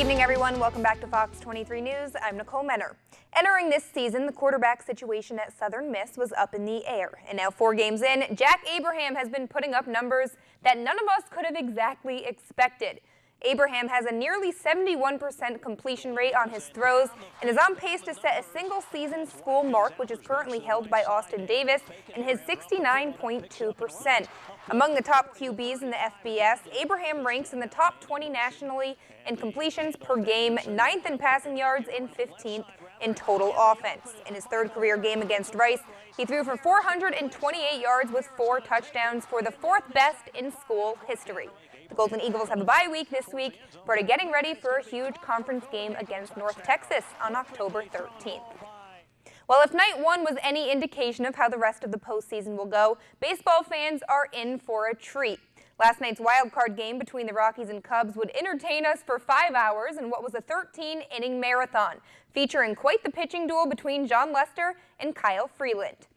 evening, everyone. Welcome back to Fox 23 News. I'm Nicole Menner. Entering this season, the quarterback situation at Southern Miss was up in the air. And now 4 games in, Jack Abraham has been putting up numbers that none of us could have exactly expected. Abraham has a nearly 71% completion rate on his throws and is on pace to set a single-season school mark, which is currently held by Austin Davis, in his 69.2%. Among the top QBs in the FBS, Abraham ranks in the top 20 nationally in completions per game, 9th in passing yards, and 15th in total offense. In his 3rd career game against Rice, he threw for 428 yards with 4 touchdowns for the 4th best in school history. The Golden Eagles have a bye week this week, but are getting ready for a huge conference game against North Texas on October 13th. Well, if night 1 was any indication of how the rest of the postseason will go, baseball fans are in for a treat. Last night's wild card game between the Rockies and Cubs would entertain us for 5 hours in what was a 13-inning marathon, featuring quite the pitching duel between Jon Lester and Kyle Freeland.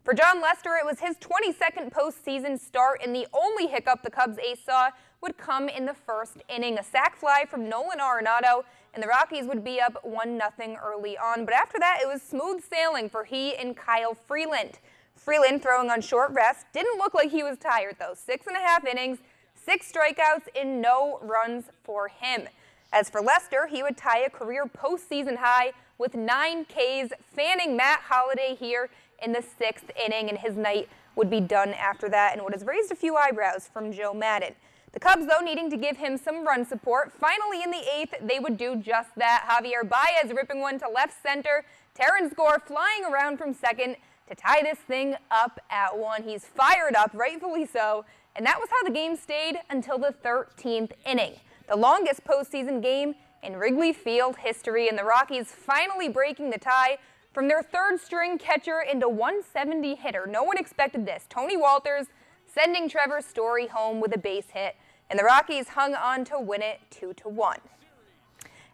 For Jon Lester, it was his 22nd postseason start, and the only hiccup the Cubs ace saw would come in the 1st inning. A sac fly from Nolan Arenado, and the Rockies would be up 1-0 early on. But after that, it was smooth sailing for he and Kyle Freeland. Freeland, throwing on short rest, didn't look like he was tired, though. 6.5 innings, 6 strikeouts, and no runs for him. As for Lester, he would tie a career postseason high with 9 Ks, fanning Matt Holliday here in the 6th inning, and his night would be done after that, and what has raised a few eyebrows from Joe Madden. The Cubs, though, needing to give him some run support. Finally, in the 8th, they would do just that. Javier Baez ripping one to left center. Terrence Gore flying around from second to tie this thing up at 1. He's fired up, rightfully so, and that was how the game stayed until the 13th inning. The longest postseason game in Wrigley Field history, and the Rockies finally breaking the tie from their 3rd-string catcher into 170 hitter. No one expected this. Tony Walters sending Trevor Story home with a base hit, and the Rockies hung on to win it 2-1.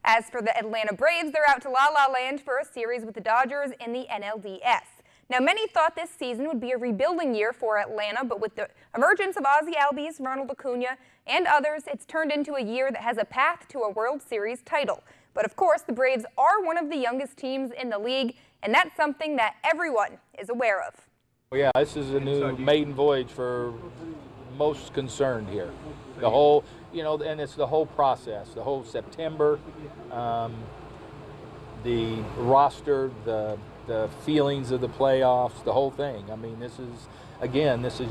As for the Atlanta Braves, they're out to La La Land for a series with the Dodgers in the NLDS. Now, many thought this season would be a rebuilding year for Atlanta, but with the emergence of Ozzie Albies, Ronald Acuna, and others, it's turned into a year that has a path to a World Series title. But of course, the Braves are one of the youngest teams in the league, and that's something that everyone is aware of. Yeah, this is a new maiden voyage for most concerned here. The whole, and it's the whole process, the whole September, the roster, the feelings of the playoffs, the whole thing. I mean, this is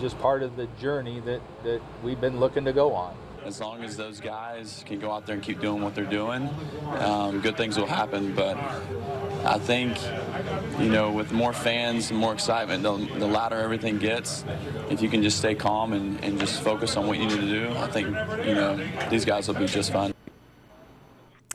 just part of the journey that we've been looking to go on. As long as those guys can go out there and keep doing what they're doing, good things will happen. But I think, with more fans and more excitement, the louder everything gets. If you can just stay calm and just focus on what you need to do, I think, these guys will be just fine.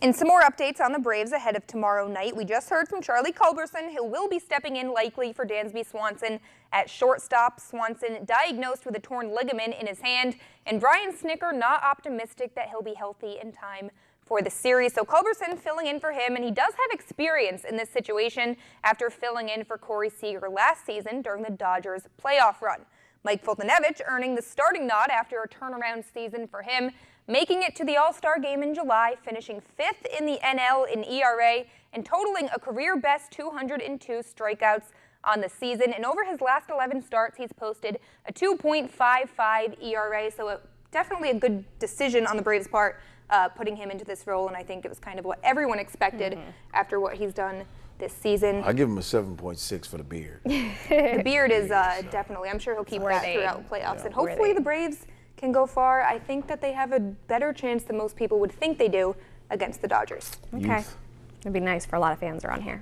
And some more updates on the Braves ahead of tomorrow night. We just heard from Charlie Culberson, who will be stepping in likely for Dansby Swanson at shortstop. Swanson diagnosed with a torn ligament in his hand, and Brian Snitker not optimistic that he'll be healthy in time for the series. So Culberson filling in for him, and he does have experience in this situation after filling in for Corey Seager last season during the Dodgers playoff run. Mike Foltynewicz earning the starting nod after a turnaround season for him, making it to the All-Star game in July, finishing 5th in the NL in ERA and totaling a career-best 202 strikeouts on the season. And over his last 11 starts, he's posted a 2.55 ERA, so definitely a good decision on the Braves' part, putting him into this role, and I think it was kind of what everyone expected after what he's done this season. I give him a 7.6 for the beard. The beard is definitely, I'm sure he'll keep that throughout playoffs, and hopefully the Braves can go far. I think that they have a better chance than most people would think they do against the Dodgers. Okay. It'd be nice for a lot of fans around here.